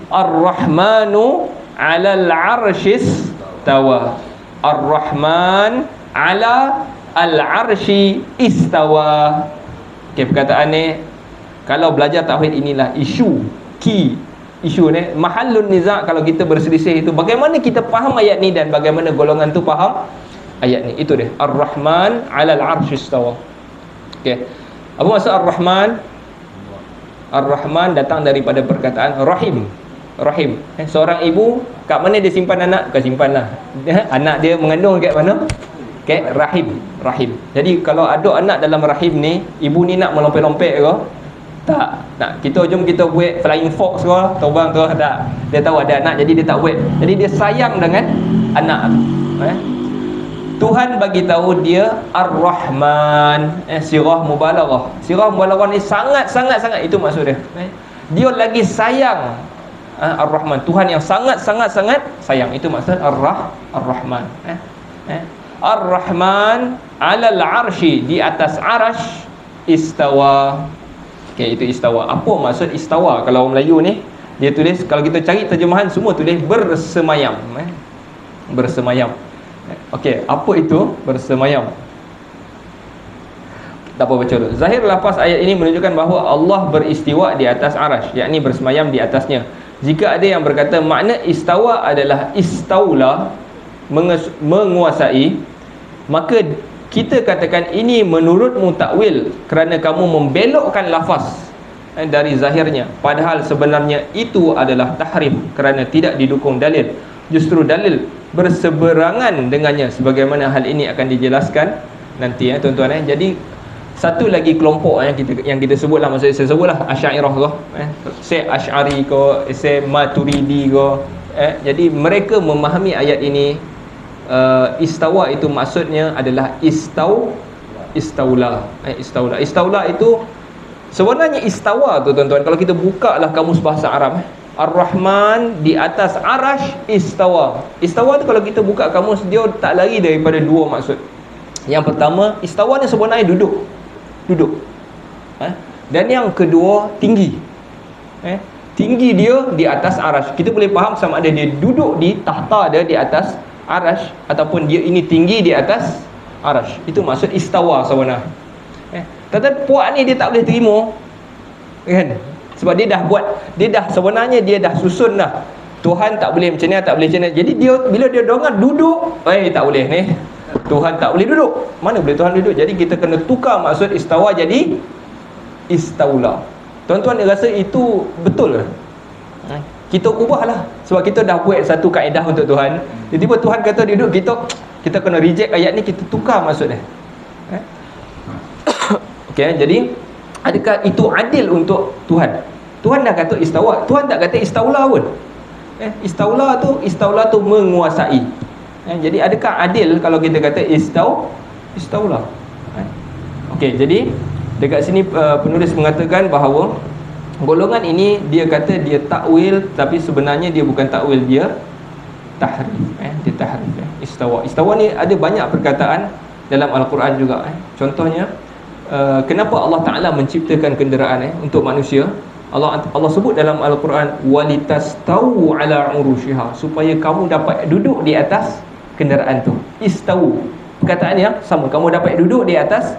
Speaker 1: Ar-Rahmanu 'alal 'arsyis tawa. Ar-Rahman 'ala al-'arsy istawa. Okey, perkataan ni kalau belajar tauhid inilah isu ni, mahallun niza' kalau kita berselisih itu bagaimana kita faham ayat ni dan bagaimana golongan tu faham ayat ni. Itu dia, Ar-Rahman 'alal 'arsy istawa. Okey. Apa maksud Ar-Rahman? Ar-Rahman datang daripada perkataan rahim. Seorang ibu kat mana dia simpan anak? Bukan simpan lah, anak dia mengandung kat mana? Kat rahim. Jadi kalau ada anak dalam rahim ni, ibu ni nak melompet-lompet ke? Tak nak. Jom kita buat flying fox ke, terbang tu tak. Dia tahu ada anak, jadi dia tak buat. Jadi dia sayang dengan anak. Tuhan bagi tahu dia Ar-Rahman. Sirah mubalaghah. Sirah mubalaghah ni sangat itu maksud dia. Dia lagi sayang. Ar-Rahman, Tuhan yang sangat sayang. Itu maksud Ar-Rahman. Ar-Rahman 'alal 'arsy, di atas arash, istawa. Okey, itu istawa. Apa maksud istawa? Kalau orang Melayu ni dia tulis, kalau kita cari terjemahan semua tulis bersemayam. Bersemayam. Okey, apa itu bersemayam? Tak apa baca dulu. Zahir lafaz ayat ini menunjukkan bahawa Allah beristiwa di atas arash, yakni bersemayam di atasnya. Jika ada yang berkata makna istawa adalah istaula, menguasai, maka kita katakan ini menurutmu takwil kerana kamu membelokkan lafaz dari zahirnya, padahal sebenarnya itu adalah tahrif kerana tidak didukung dalil. Justru dalil berseberangan dengannya, sebagaimana hal ini akan dijelaskan nanti tuan-tuan. Jadi satu lagi kelompok yang kita sebutlah, maksud saya sebutlah Asy'ariyah ke, saya Asy'ari ke, saya Maturidi ke, jadi mereka memahami ayat ini istawa itu maksudnya adalah istaula. Istaula itu sebenarnya istawa tu tuan-tuan, kalau kita buka lah kamus bahasa Arab, Ar-Rahman di atas arash istawa. Istawa tu kalau kita buka kamus, dia tak lari daripada dua maksud. Yang pertama, istawa ni sebenarnya duduk. Dan yang kedua, tinggi. Tinggi dia di atas arash. Kita boleh faham sama ada dia duduk di tahta dia di atas arash, ataupun dia ini tinggi di atas arash. Itu maksud istawa sebenarnya. Tetapi puak ni dia tak boleh terima, kan? Sebab dia dah sebenarnya dia dah susun dah, Tuhan tak boleh macam ni, tak boleh macam ni. Jadi dia bila dia dengar duduk, tak boleh ni, Tuhan tak boleh duduk. Mana boleh Tuhan duduk? Jadi kita kena tukar maksud istawa jadi istaula. Tuan-tuan dia rasa itu betul ke? Kita ubahlah, sebab kita dah buat satu kaedah untuk Tuhan. Tiba-tiba Tuhan kata duduk, kita kena reject ayat ni, kita tukar maksud dia. Okey, jadi adakah itu adil untuk Tuhan? Tuhan dah kata istawa, Tuhan tak kata istaula pun. Istaula tu menguasai. Jadi adakah adil kalau kita kata istaula? Okey, jadi dekat sini penulis mengatakan bahawa golongan ini dia kata dia takwil, tapi sebenarnya dia bukan takwil, dia tahrif. Dia tahrif. Istawa ni ada banyak perkataan dalam Al-Quran juga. Contohnya kenapa Allah Ta'ala menciptakan kenderaan untuk manusia? Allah sebut dalam Al-Quran walitastawu ala urushiha, supaya kamu dapat duduk di atas kenderaan tu. Istawu, perkataan yang sama, kamu dapat duduk di atas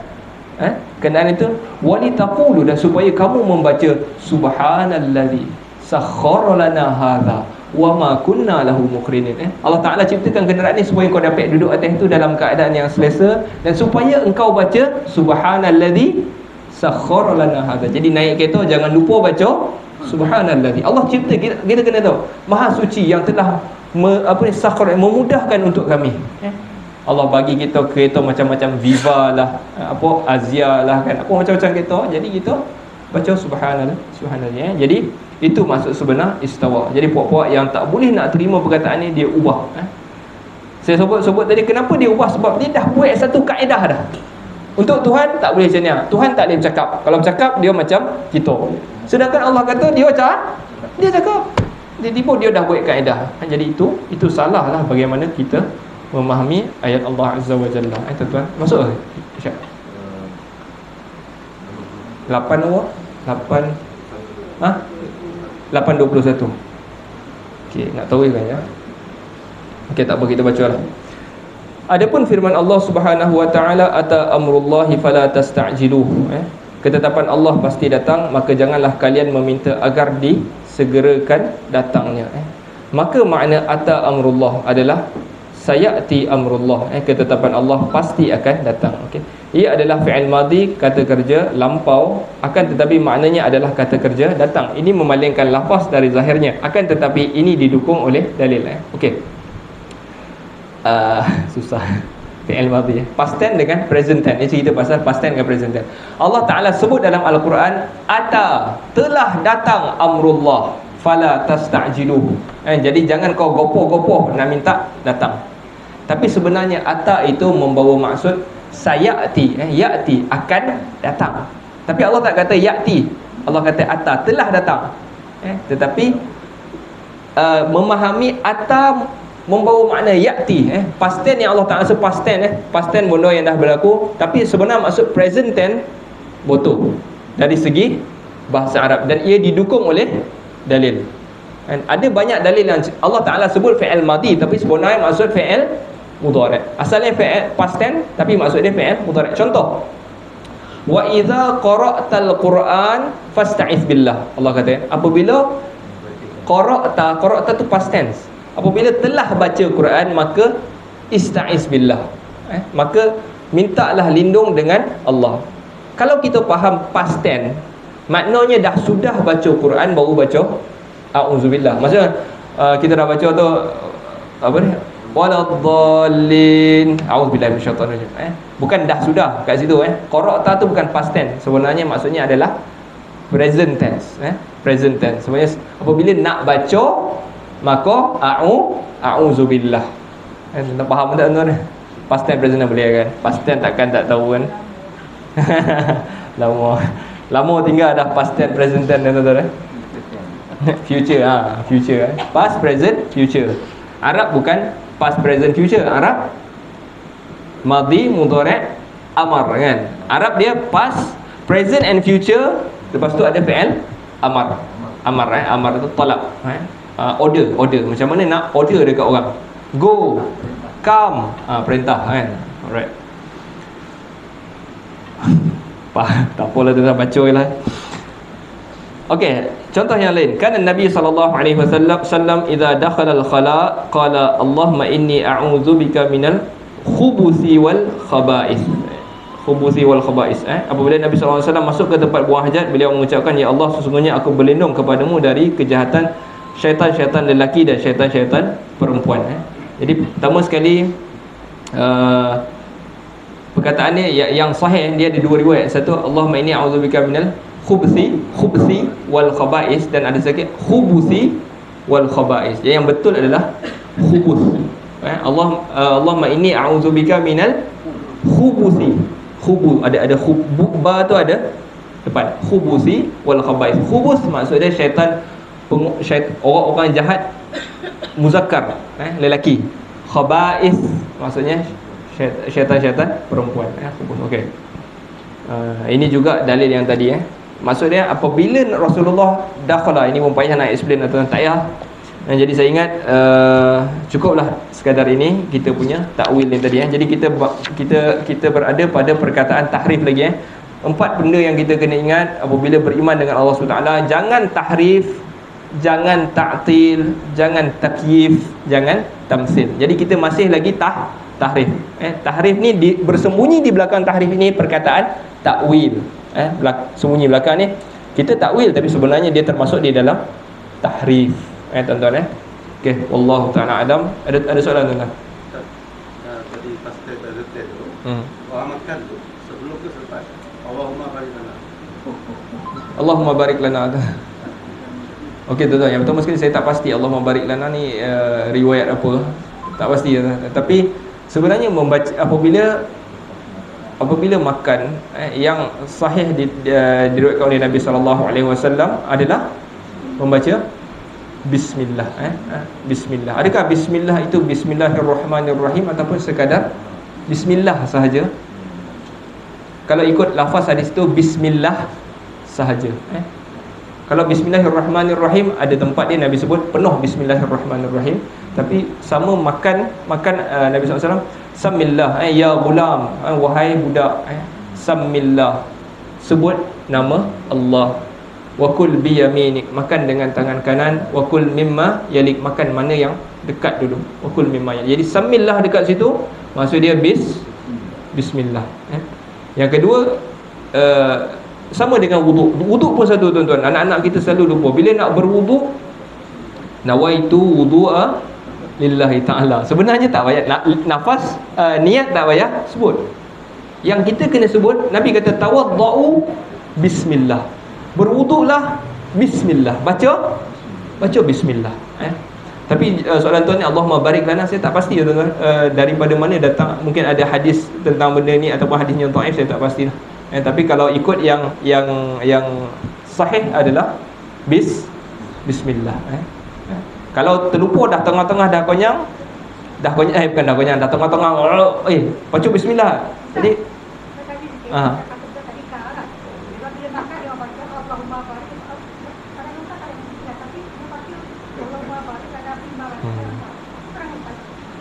Speaker 1: kenderaan itu. Walitaqulu, dan supaya kamu membaca subhanallazi sakhkhara lana hadza wa ma kunna lahu muqrinin. Allah Ta'ala ciptakan kenderaan ni supaya kau dapat duduk atas itu dalam keadaan yang selesa, dan supaya engkau baca subhanallazi sakhkhara lana hadza. Jadi naik kereta jangan lupa baca subhanallazi. Allah cipta, kita kena tahu Maha Suci yang telah sakhkhara, memudahkan untuk kami. Allah bagi kita kereta macam-macam, Viva lah, Azia lah, kan, apa macam-macam kereta. Jadi kita baca subhanallah. Jadi itu maksud sebenar istawa. Jadi puak-puak yang tak boleh nak terima perkataan ni, dia ubah. Saya sebut tadi kenapa dia ubah, sebab dia dah buat satu kaedah dah. Untuk Tuhan tak boleh macam ni. Tuhan tak boleh bercakap. Kalau bercakap dia macam kita. Sedangkan Allah kata dia cakap. Tiba-tiba dia dah buat kaedah. Jadi itu salah lah bagaimana kita memahami ayat Allah Azza wa Jalla. Tuan-tuan, masuk ke? Isyak 8 awak 8:21. Okey, nak tahu kan ya? Okey, tak apa, kita baca lah. Adapun firman Allah Subhanahu wa taala, ata amrullahi fala tasta'jiluhu. Ketetapan Allah pasti datang, maka janganlah kalian meminta agar disegerakan datangnya. Maka makna ata amrullah adalah sayati amrullah, ketetapan Allah pasti akan datang. Okey, ia adalah fi'il madhi, kata kerja lampau, akan tetapi maknanya adalah kata kerja datang. Ini memalingkan lafaz dari zahirnya, akan tetapi ini didukung oleh dalil. Okey, susah fi'il madhi, past tense dengan present tense. Ini cerita pasal past tense dengan present tense. Allah Ta'ala sebut dalam Al-Quran, ata, telah datang amrullah, fala tasta'jiluhu. Jadi jangan kau gopoh-gopoh nak minta datang. Tapi sebenarnya ata itu membawa maksud sayati, yati, akan datang. Tapi Allah tak kata yati, Allah kata ata, telah datang. Tetapi memahami ata membawa makna yati, past tense yang Allah tak rasa past tense, past tense benda yang dah berlaku, tapi sebenarnya maksud present tense betul dari segi bahasa Arab, dan ia didukung oleh dalil. Ada banyak dalil yang Allah Ta'ala sebut fi'il madi, tapi sebenarnya maksud fi'il mudhari'. Asalnya fi'il past tense, tapi maksud dia fi'il mudhari'. Contoh, wa idza qara'tal Qur'an fasta'iz billah. Allah kata, apabila qara'ta tu past tense, apabila telah baca Quran maka ista'iz billah, maka mintalah lindung dengan Allah. Kalau kita faham past tense, maknanya dah sudah baca Quran baru baca a'udzubillah. Maksudnya kita dah baca tu apa ni, waladdallin, a'udzubillahi minasyaitanir rajim, bukan dah sudah kat situ. Qara'ta tu bukan past tense, sebenarnya maksudnya adalah present tense. Present tense sebenarnya apabila nak baca maka a'udzubillah. Tak faham tak tuan-tuan? Past tense present boleh kan? Past tense takkan tak tahu kan? lama tinggal dah past tense present tense tuan-tuan. Future, future, past present future. Arab bukan past present future, Arab madhi mudhari' amar kan. Arab dia past present and future, lepas tu ada fi'il amar. Amar tu talab, order. Macam mana nak order dekat orang, go, come, perintah kan. Alright. Tak apalah tu, baca je lah. Okey, contoh yang lain. Kan Nabi sallallahu alaihi wasallam idza dakhala al-khala qala Allahumma inni a'udzubika minal khubuthi wal khaba'ith. Khubuthi wal khaba'ith. Apabila Nabi sallallahu alaihi wasallam masuk ke tempat buang hajat, beliau mengucapkan, ya Allah, sesungguhnya aku berlindung kepadamu dari kejahatan syaitan-syaitan lelaki dan syaitan-syaitan perempuan. Jadi pertama sekali perkataannya yang sahih, dia ada dua riwayat. Satu, Allahumma inni a'udzubika minal khubuthi wal khaba'is, dan ada sikit khubuthi wal khaba'is. Yang betul adalah khubuth. Allahumma inni a'udzubika minal khubuthi. Ada ba tu ada depan, khubuthi wal khaba'is. Khubuth maksudnya syaitan, orang-orang jahat muzakkar, lelaki. Khaba'is maksudnya syaitan-syaitan perempuan. Okey. Ini juga dalil yang tadi. Maksudnya apabila Rasulullah dakhala, ini pun payah nak explain atau tak payah. Jadi saya ingat cukuplah sekadar ini kita punya takwil ni tadi. Jadi kita berada pada perkataan tahrif lagi. 4 benda yang kita kena ingat apabila beriman dengan Allah SWT. Jangan tahrif, jangan ta'til, jangan takyif, jangan tamsil. Jadi kita masih lagi tahrif. Tahrif ni bersembunyi di belakang tahrif ini perkataan takwil. Sembunyi belakang ni kita takwil, tapi sebenarnya dia termasuk di dalam tahrif. Tuan-tuan. Okey, wallahu taala alam. Ada soalan tuan-tuan?
Speaker 2: Tadi pasti present tu. Amalkan tu sebelum ke selepas. Allahumma barik lana.
Speaker 1: Allahumma barik lana. Okey tuan-tuan, yang pertama sekali saya tak pasti Allahumma barik lana ni riwayat apa. Tak pasti. Tapi sebenarnya membaca apabila makan yang sahih diriwayatkan oleh Nabi SAW adalah membaca bismillah. Bismillah. Adakah bismillah itu bismillahirrahmanirrahim ataupun sekadar bismillah sahaja? Kalau ikut lafaz hadis itu bismillah sahaja. Kalau bismillahirrahmanirrahim, ada tempat dia Nabi sebut penuh bismillahirrahmanirrahim. Tapi sama makan Nabi SAW, samillah, ya gulam, wahai budak, samillah, sebut nama Allah. Wakul bi yaminik, makan dengan tangan kanan. Wakul mimma yalik, makan mana yang dekat dulu. Wakul mimma yalik. Jadi samillah dekat situ, maksud dia bismillah. Yang kedua, sama dengan wuduk. Wuduk pun satu tuan-tuan. Anak-anak kita selalu lupa. Bila nak berwuduk, nawaitu wudu'a lillahi ta'ala. Sebenarnya tak payah nafas, niat tak payah sebut. Yang kita kena sebut, Nabi kata tawaddau bismillah. Berwuduklah bismillah. Baca bismillah. Tapi soalan tuan ni, Allahumma barik lana, saya tak pasti tuan-tuan, daripada mana datang. Mungkin ada hadis tentang benda ni ataupun hadisnya dhaif, saya tak pastilah. Tapi kalau ikut yang sahih adalah bismillah. Kalau terlupa dah tengah-tengah dah konyang, bukan dah konyang, dah tengah-tengah, baca bismillah. Jadi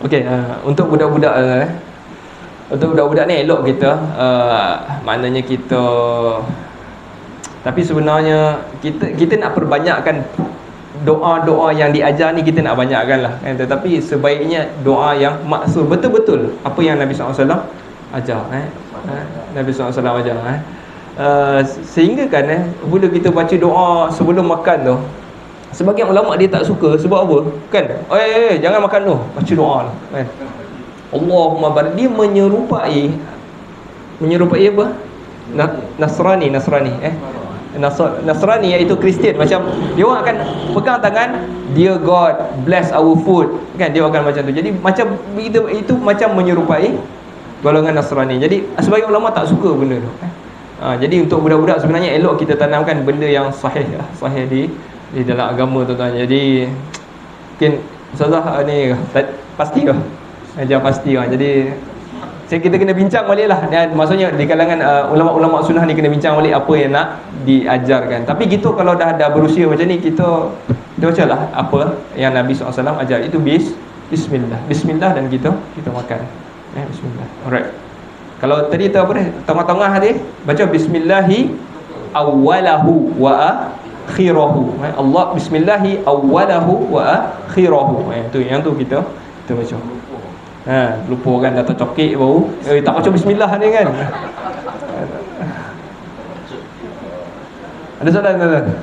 Speaker 1: okey, untuk budak-budak ni elok kita, maknanya kita, tapi sebenarnya kita nak perbanyakkan doa-doa yang diajar ni, kita nak banyakkan lah kan? Tetapi sebaiknya doa yang maksud betul-betul apa yang Nabi SAW ajar, Nabi SAW ajar, sehingga kan bila kita baca doa sebelum makan tu, sebagian ulama dia tak suka. Sebab apa? Kan, jangan makan tu, baca doa tu kan, Allahumma barik. Dia menyerupai apa? Nasrani iaitu Kristian. Macam dia orang akan pegang tangan, Dear God bless our food kan, dia akan macam tu. Jadi macam itu macam menyerupai golongan Nasrani. Jadi sebagian ulama tak suka benda tu. Jadi untuk budak-budak sebenarnya elok kita tanamkan benda yang sahih di dalam agama tuan-tuan. Jadi mungkin ustazah ni pasti ke? Ajar pasti lah. Jadi kita kena bincang balik lah. Dan maksudnya di kalangan ulama-ulama sunnah ni kena bincang balik apa yang nak diajarkan. Tapi gitu kalau dah berusia macam ni, kita baca lah apa yang Nabi SAW ajar. Itu Bismillah dan kita makan. Bismillah. Alright. Kalau tadi tu apa dia? Tengah-tengah tadi baca Bismillahi awwalahu wa akhirahu. Allah Bismillahi awwalahu wa akhirahu. Yang tu kita baca. Lupa kan, dah tercokik baru tak baca bismillah ni kan. Ada soalan tuan-tuan?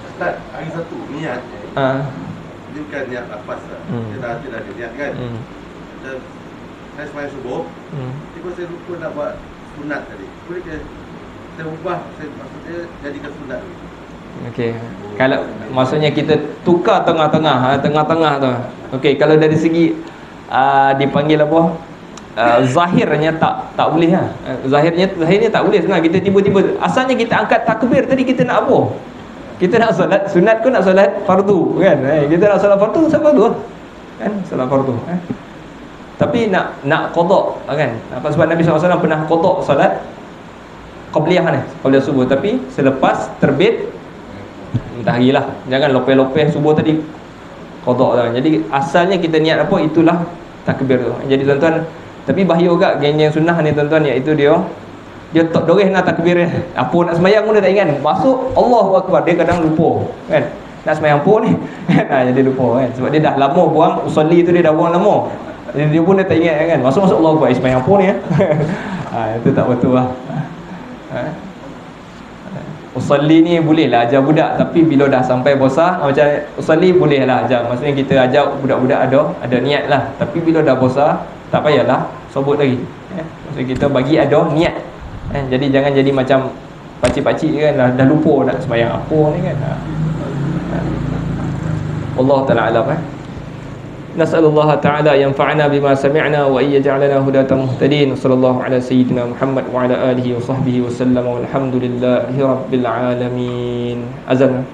Speaker 2: Ustaz, hari satu niat dia bukan niat lepas lah. Kita dah niat kan. Saya sembahyang subuh, tiba saya lupa nak buat sunat tadi. Boleh ke saya ubah, maksudnya jadikan sunat dulu?
Speaker 1: Okey. Kalau maksudnya kita tukar tengah-tengah tu. Okey, kalau dari segi dipanggil apa? Zahirnya tak boleh lah. Zahirnya tak boleh sebenarnya. Kita tiba-tiba asalnya kita angkat takbir tadi, kita nak apa? Kita nak solat sunat ke nak solat fardu kan? Kita nak solat fardu, solat fardu kan? Solat fardu tapi nak qada kan? Sebab Nabi SAW pernah qada solat qabliyah ni, qabliyah subuh, tapi selepas terbit matahari lah. Jangan lopeh-lopeh subuh tadi qada lah. Jadi asalnya kita niat apa, itulah takbir tu. Jadi tuan-tuan, tapi bahaya juga geng yang sunnah ni tuan-tuan, iaitu dia tak doreh nak takbir ni. Apa nak sembahyang pun dia tak ingat. Masuk Allahu Akbar, dia kadang lupa kan. Nak sembahyang pun ni jadi lupa kan. Sebab dia dah lama buang usolli tu, dia dah buang lama. Jadi dia pun dia tak ingat kan. Masuk Allahu Akbar, sembahyang pun ni itu tak betul lah. Usolli ni boleh lah ajar budak, tapi bila dah sampai besar macam usolli boleh lah ajar. Maksudnya kita ajar budak-budak ada niat lah. Tapi bila dah besar tak payahlah sebut lagi. Maksudnya kita bagi ada niat. Jadi jangan jadi macam pakcik-pakcik kan, dah lupa nak sembahyang apa ni kan. Allah Ta'ala alam. Nas'alullah Ta'ala yanfa'ana bima sami'na wa yaj'alana hudatan muhtadin. Sallallahu ala sayyidina Muhammad wa ala alihi wa sahbihi wa sallam, walhamdulillahi rabbil alamin. Azan.